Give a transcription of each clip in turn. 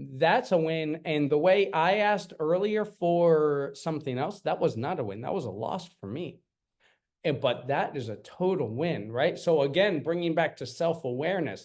That's a win. And the way I asked earlier for something else, that was not a win. That was a loss for me. But that is a total win, right? So again, bringing back to self-awareness.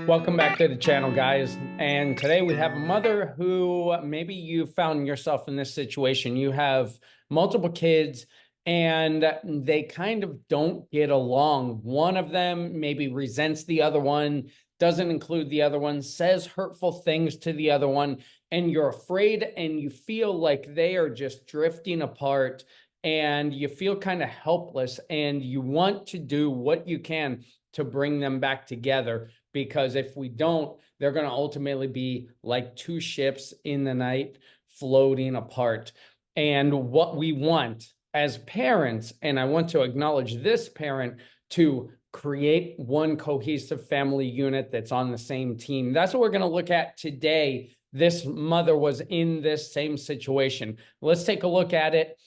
Welcome back to the channel, guys. And today we have a mother who maybe you found yourself in this situation. You have multiple kids and they kind of don't get along. One of them maybe resents the other one, doesn't include the other one, says hurtful things to the other one, and you're afraid and you feel like they are just drifting apart and you feel kind of helpless and you want to do what you can to bring them back together. Because if we don't, they're going to ultimately be like two ships in the night floating apart. And what we want as parents, and I want to acknowledge this parent, to create one cohesive family unit that's on the same team. That's what we're going to look at today. This mother was in this same situation. Let's take a look at it.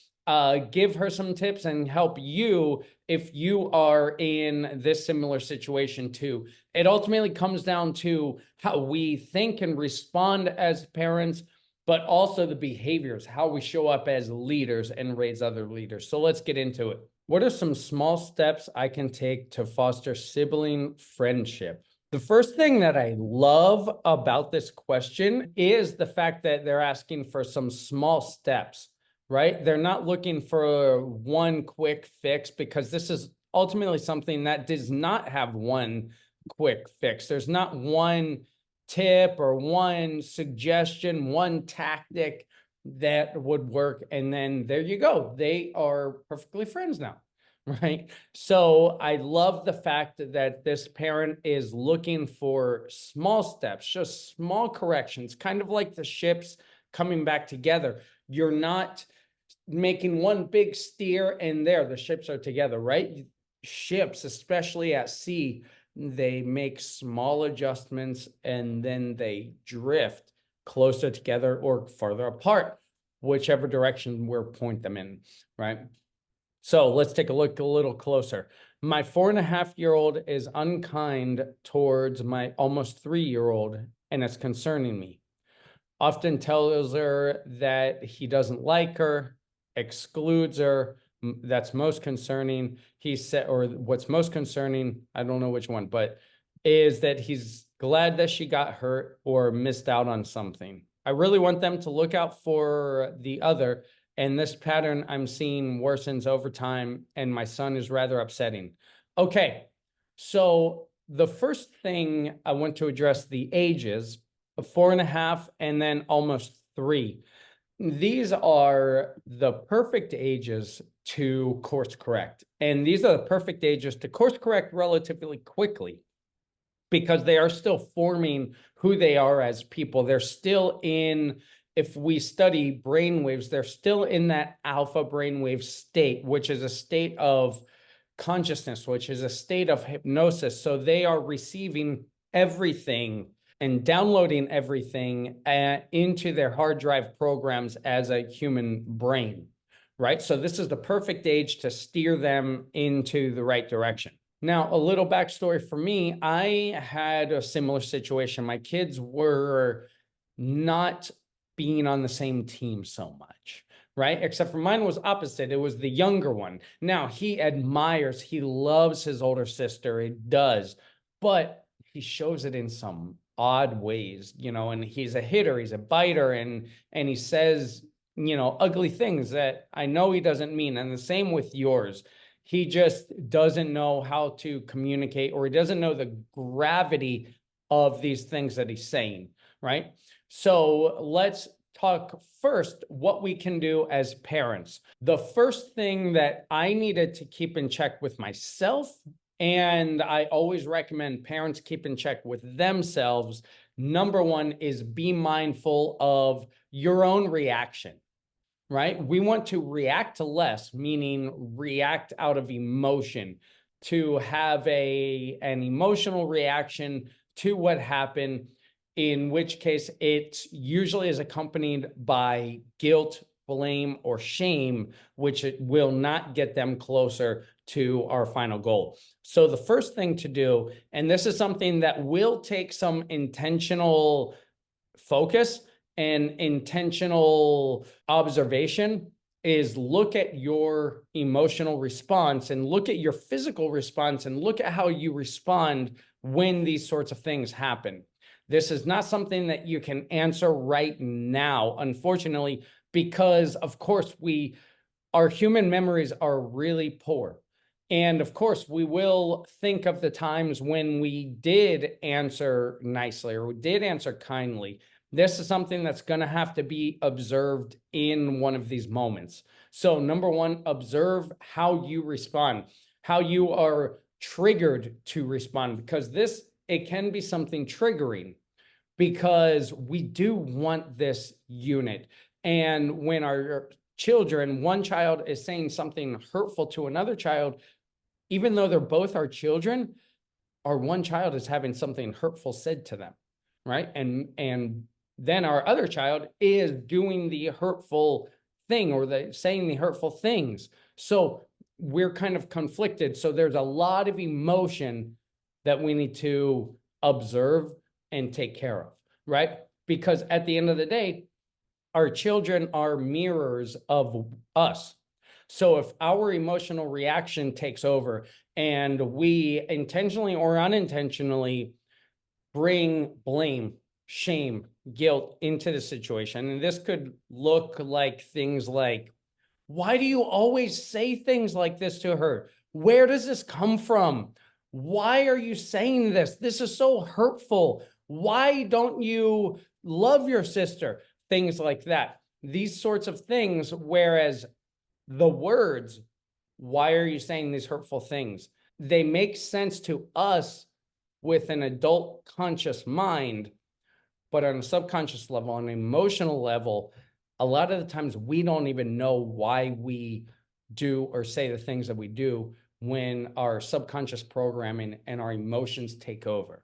Give her some tips and help you if you are in this similar situation too. It ultimately comes down to how we think and respond as parents, but also the behaviors, how we show up as leaders and raise other leaders. So let's get into it. What are some small steps I can take to foster sibling friendship? The first thing that I love about this question is the fact that they're asking for some small steps, right? They're not looking for one quick fix, because this is ultimately something that does not have one quick fix. There's not one tip or one suggestion, one tactic that would work. And then there you go. They are perfectly friends now, right? So I love the fact that this parent is looking for small steps, just small corrections, kind of like the ships coming back together. You're not making one big steer and there the ships are together, right? Ships, especially at sea, they make small adjustments and then they drift closer together or farther apart, whichever direction we're point them in, right? So let's take a look a little closer. My 4.5-year-old is unkind towards my almost 3-year-old, and it's concerning me. Often tells her that he doesn't like her, excludes her. That's most concerning. He said, or what's most concerning, I don't know which one, but is that he's glad that she got hurt or missed out on something. I really want them to look out for the other. And this pattern I'm seeing worsens over time, and my son is rather upsetting. Okay, so the first thing I want to address the ages of 4.5 and then almost 3. These are the perfect ages to course correct. And these are the perfect ages to course correct relatively quickly, because they are still forming who they are as people. They're still in, if we study brainwaves, they're still in that alpha brainwave state, which is a state of consciousness, which is a state of hypnosis. So they are receiving everything and downloading everything into their hard drive programs as a human brain, right? So this is the perfect age to steer them into the right direction. Now, a little backstory for me, I had a similar situation. My kids were not being on the same team so much, right? Except for mine was opposite. It was the younger one. Now, he admires, he loves his older sister. It does, but he shows it in some odd ways, and he's a hitter, he's a biter, and he says, ugly things that I know he doesn't mean. And the same with yours. He just doesn't know how to communicate, or he doesn't know the gravity of these things that he's saying, right? So let's talk first what we can do as parents. The first thing that I needed to keep in check with myself, and I always recommend parents keep in check with themselves, number one is be mindful of your own reaction, right? We want to react to less, meaning react out of emotion, to have an emotional reaction to what happened, in which case it usually is accompanied by guilt, blame, or shame, which it will not get them closer to our final goal. So the first thing to do, and this is something that will take some intentional focus and intentional observation, is look at your emotional response and look at your physical response and look at how you respond when these sorts of things happen. This is not something that you can answer right now, unfortunately, because of course our human memories are really poor. And of course, we will think of the times when we did answer nicely or we did answer kindly. This is something that's going to have to be observed in one of these moments. So number one, observe how you respond, how you are triggered to respond, because it can be something triggering, because we do want this unit. And when our children, one child is saying something hurtful to another child, even though they're both our children, our one child is having something hurtful said to them, right? And then our other child is doing the hurtful thing, or saying the hurtful things. So we're kind of conflicted. So there's a lot of emotion that we need to observe and take care of, right? Because at the end of the day, our children are mirrors of us. So if our emotional reaction takes over and we intentionally or unintentionally bring blame, shame, guilt into the situation, and this could look like things like, why do you always say things like this to her? Where does this come from? Why are you saying this? This is so hurtful. Why don't you love your sister? Things like that. These sorts of things, whereas the words, why are you saying these hurtful things? They make sense to us with an adult conscious mind, but on a subconscious level, on an emotional level, a lot of the times we don't even know why we do or say the things that we do when our subconscious programming and our emotions take over,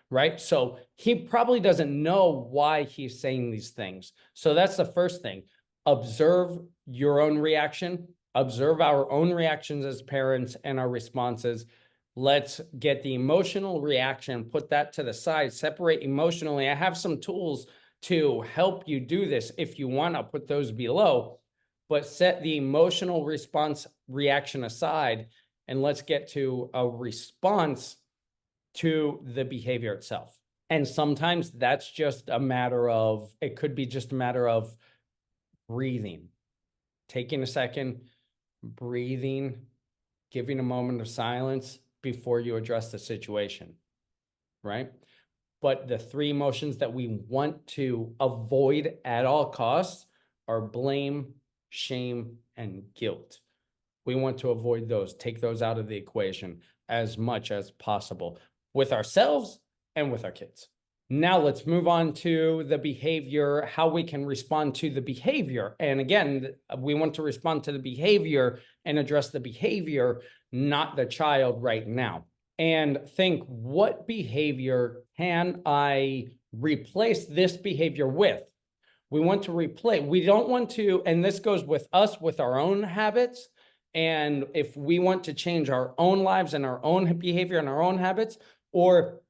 right? So he probably doesn't know why he's saying these things. So that's the first thing. Observe your own reaction, observe our own reactions as parents and our responses. Let's get the emotional reaction, put that to the side, separate emotionally. I have some tools to help you do this. If you want, I'll put those below, but set the emotional response reaction aside, and let's get to a response to the behavior itself. And sometimes that's just a matter of, it could be just a matter of breathing, taking a second, breathing, giving a moment of silence before you address the situation, right? But the three emotions that we want to avoid at all costs are blame, shame, and guilt. We want to avoid those, take those out of the equation as much as possible with ourselves and with our kids. Now let's move on to the behavior, how we can respond to the behavior. And again, we want to respond to the behavior and address the behavior, not the child right now. And think, what behavior can I replace this behavior with? We want to replace, we don't want to, and this goes with us, with our own habits. And if we want to change our own lives and our own behavior and our own habits, or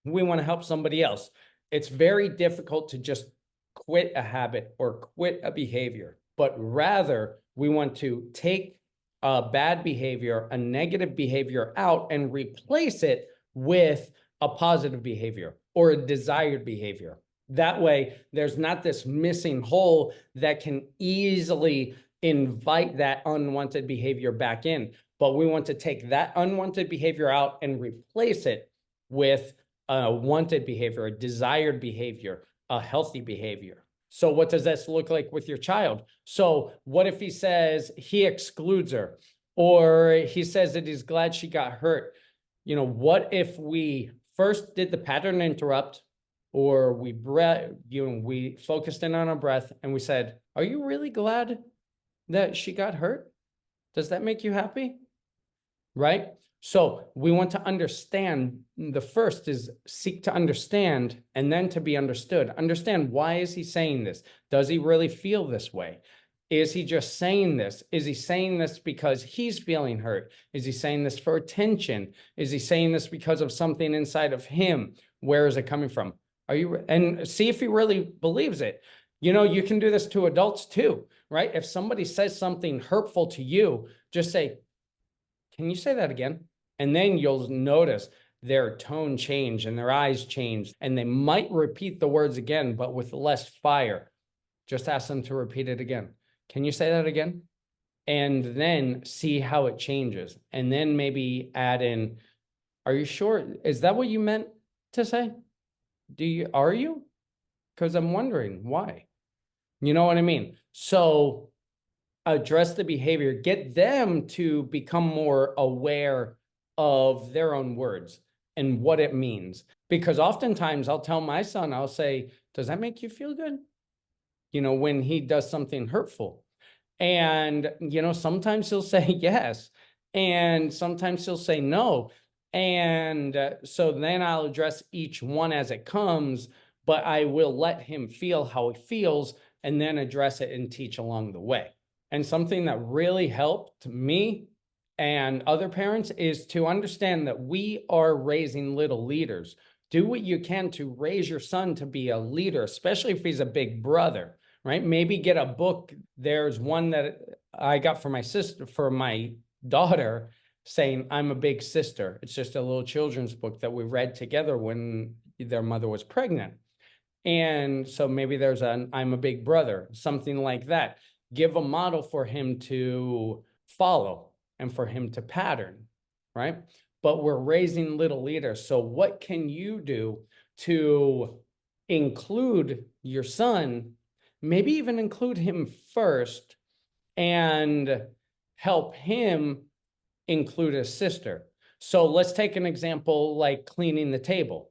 we want to help somebody else, it's very difficult to just quit a habit or quit a behavior, but rather we want to take a bad behavior, a negative behavior out and replace it with a positive behavior or a desired behavior. That way, there's not this missing hole that can easily invite that unwanted behavior back in. But we want to take that unwanted behavior out and replace it with a wanted behavior, a desired behavior, a healthy behavior. So what does this look like with your child? So what if he says he excludes her, or he says that he's glad she got hurt? You know, what if we first did the pattern interrupt, or we focused in on our breath and we said, are you really glad that she got hurt? Does that make you happy? Right? So we want to understand. The first is seek to understand and then to be understood. Understand, why is he saying this? Does he really feel this way? Is he just saying this? Is he saying this because he's feeling hurt? Is he saying this for attention? Is he saying this because of something inside of him? Where is it coming from? And see if he really believes it. You know, you can do this to adults too, right? If somebody says something hurtful to you, just say, can you say that again? And then you'll notice their tone change and their eyes change, and they might repeat the words again, but with less fire. Just ask them to repeat it again. Can you say that again? And then see how it changes. And then maybe add in, are you sure? Is that what you meant to say? Are you? Because I'm wondering why. You know what I mean? So address the behavior, get them to become more aware of their own words and what it means. Because oftentimes I'll tell my son, I'll say, does that make you feel good? You know, when he does something hurtful. And, you know, sometimes he'll say yes, and sometimes he'll say no. And so then I'll address each one as it comes, but I will let him feel how he feels and then address it and teach along the way. And something that really helped me and other parents is to understand that we are raising little leaders. Do what you can to raise your son to be a leader, especially if he's a big brother, right? Maybe get a book. There's one that I got for my sister, for my daughter, saying, I'm a big sister. It's just a little children's book that we read together when their mother was pregnant. And so maybe there's an I'm a big brother, something like that. Give a model for him to follow and for him to pattern, right? But we're raising little leaders. So what can you do to include your son, maybe even include him first, and help him include his sister? So let's take an example like cleaning the table,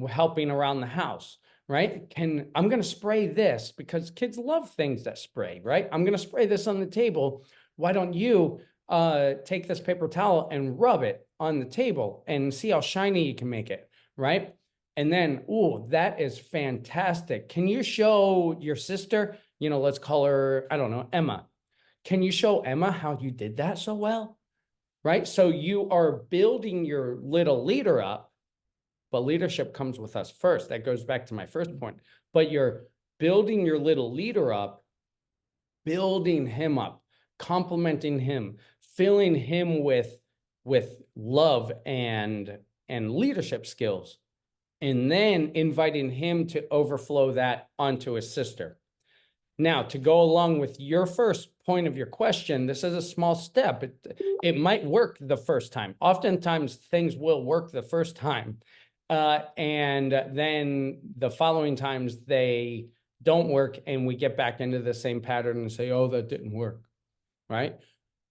helping around the house, right? I'm going to spray this because kids love things that spray, right? I'm going to spray this on the table. Why don't you take this paper towel and rub it on the table and see how shiny you can make it, right? And then, oh, that is fantastic. Can you show your sister, you know, let's call her, I don't know, Emma. Can you show Emma how you did that so well? Right? So you are building your little leader up, but leadership comes with us first. That goes back to my first point. But you're building your little leader up, building him up, complimenting him, filling him with love and leadership skills, and then inviting him to overflow that onto his sister. Now, to go along with your first point of your question, this is a small step. It might work the first time. Oftentimes, things will work the first time. And then the following times, they don't work, and we get back into the same pattern and say, oh, that didn't work, right?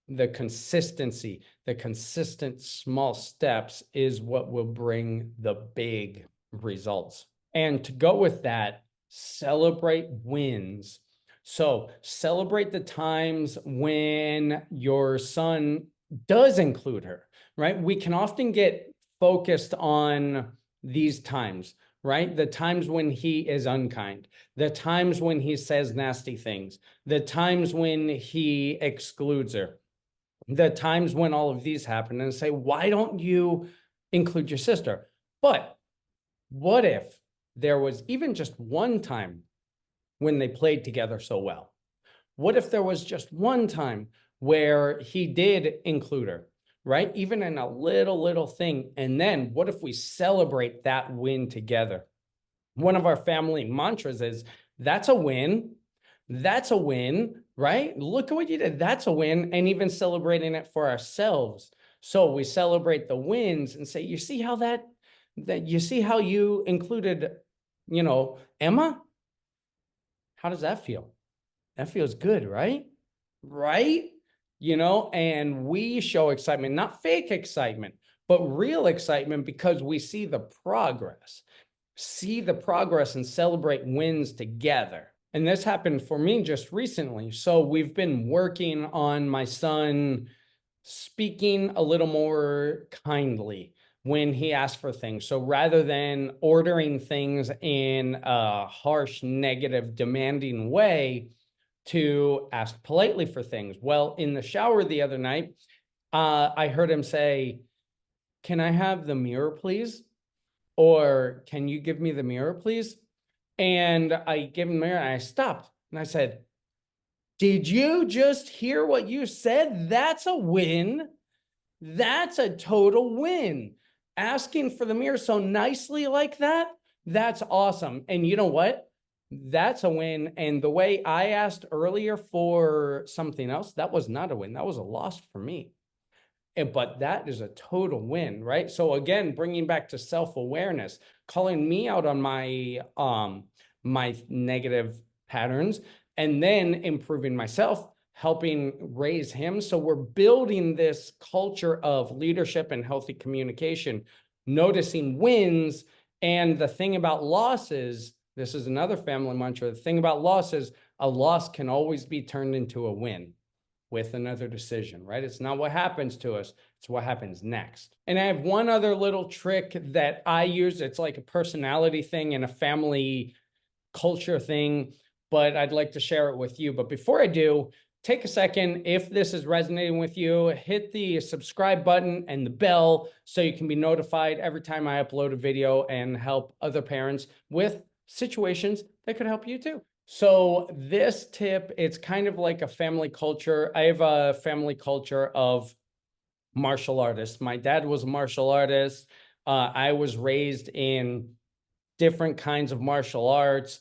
The consistency, the consistent small steps is what will bring the big results. And to go with that, celebrate wins. So celebrate the times when your son does include her, right? We can often get focused on these times, right? The times when he is unkind, the times when he says nasty things, the times when he excludes her, the times when all of these happen, and say, why don't you include your sister? But what if there was even just one time when they played together so well? What if there was just one time where he did include her, right? Even in a little thing. And then what if we celebrate that win together? One of our family mantras is, that's a win. That's a win, right? Look at what you did. That's a win. And even celebrating it for ourselves. So we celebrate the wins and say, you see how that you see how you included, you know, Emma? How does that feel? That feels good, right? Right? You know, and we show excitement, not fake excitement, but real excitement, because we see the progress. See the progress and celebrate wins together. And this happened for me just recently. So we've been working on my son speaking a little more kindly when he asks for things. So rather than ordering things in a harsh, negative, demanding way, to ask politely for things. Well, in the shower the other night, I heard him say, "Can I have the mirror, please?" Or, "Can you give me the mirror, please?" And I gave him the mirror and I stopped and I said, "Did you just hear what you said? That's a win. That's a total win. Asking for the mirror so nicely like that, that's awesome." And you know what? That's a win. And the way I asked earlier for something else, that was not a win. That was a loss for me. But that is a total win, right? So again, bringing back to self-awareness, calling me out on my negative patterns, and then improving myself, helping raise him. So we're building this culture of leadership and healthy communication, noticing wins. And the thing about losses, this is another family mantra. The thing about losses, a loss can always be turned into a win with another decision, right? It's not what happens to us, it's what happens next. And I have one other little trick that I use. It's like a personality thing and a family culture thing, but I'd like to share it with you. But before I do, take a second. If this is resonating with you, hit the subscribe button and the bell so you can be notified every time I upload a video and help other parents with situations that could help you too. So this tip, it's kind of like a family culture. I have a family culture of martial artists. My dad was a martial artist. I was raised in different kinds of martial arts,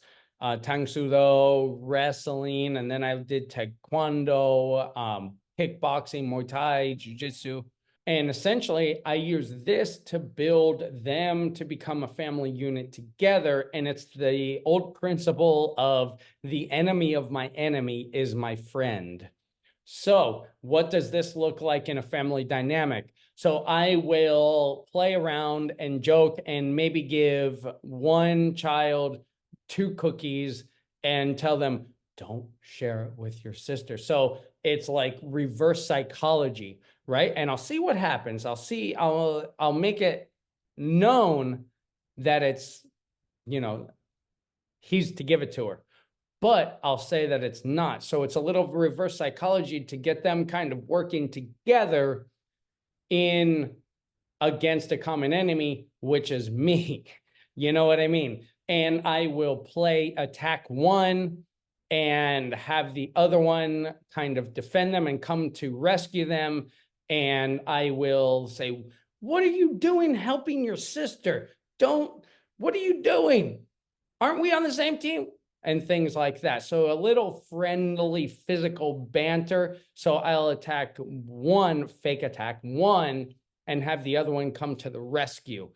Tang Soo Do, wrestling, and then I did Taekwondo, kickboxing, Muay Thai, Jiu Jitsu. And essentially, I use this to build them to become a family unit together. And it's the old principle of the enemy of my enemy is my friend. So what does this look like in a family dynamic? So I will play around and joke and maybe give one child 2 cookies and tell them, don't share it with your sister. So it's like reverse psychology, right? And I'll see what happens. I'll make it known that it's, he's to give it to her, but I'll say that it's not. So it's a little reverse psychology to get them kind of working together in against a common enemy, which is me. You know what I mean? And I will play attack one and have the other one kind of defend them and come to rescue them. And I will say, what are you doing helping your sister? What are you doing? Aren't we on the same team? And things like that. So a little friendly physical banter. So I'll attack one, fake attack one, and have the other one come to the rescue.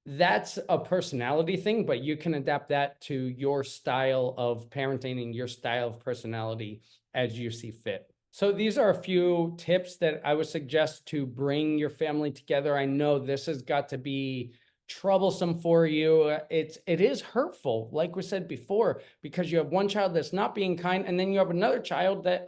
That's a personality thing, but you can adapt that to your style of parenting and your style of personality as you see fit. So these are a few tips that I would suggest to bring your family together. I know this has got to be troublesome for you. It is hurtful, like we said before, because you have one child that's not being kind, and then you have another child that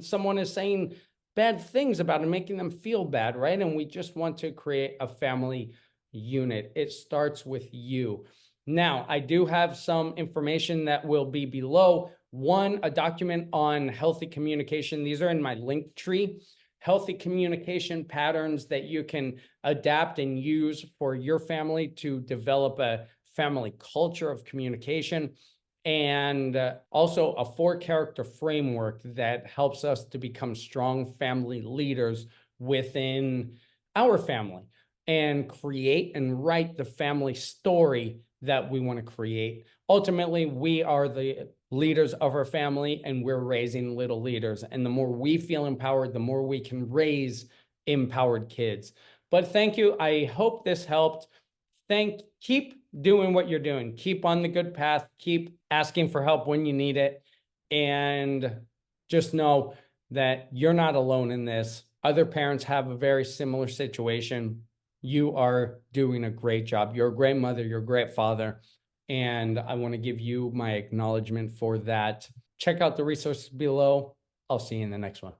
someone is saying bad things about and making them feel bad, right? And we just want to create a family unit. It starts with you. Now, I do have some information that will be below. One, a document on healthy communication. These are in my link tree. Healthy communication patterns that you can adapt and use for your family to develop a family culture of communication. And also a 4-character framework that helps us to become strong family leaders within our family and create and write the family story that we want to create. Ultimately, we are the leaders of our family and we're raising little leaders. And the more we feel empowered, the more we can raise empowered kids. But thank you. I hope this helped. Keep doing what you're doing. Keep on the good path. Keep asking for help when you need it. And just know that you're not alone in this. Other parents have a very similar situation. You are doing a great job. You're a great mother. You're a great father. And I want to give you my acknowledgement for that. Check out the resources below. I'll see you in the next one.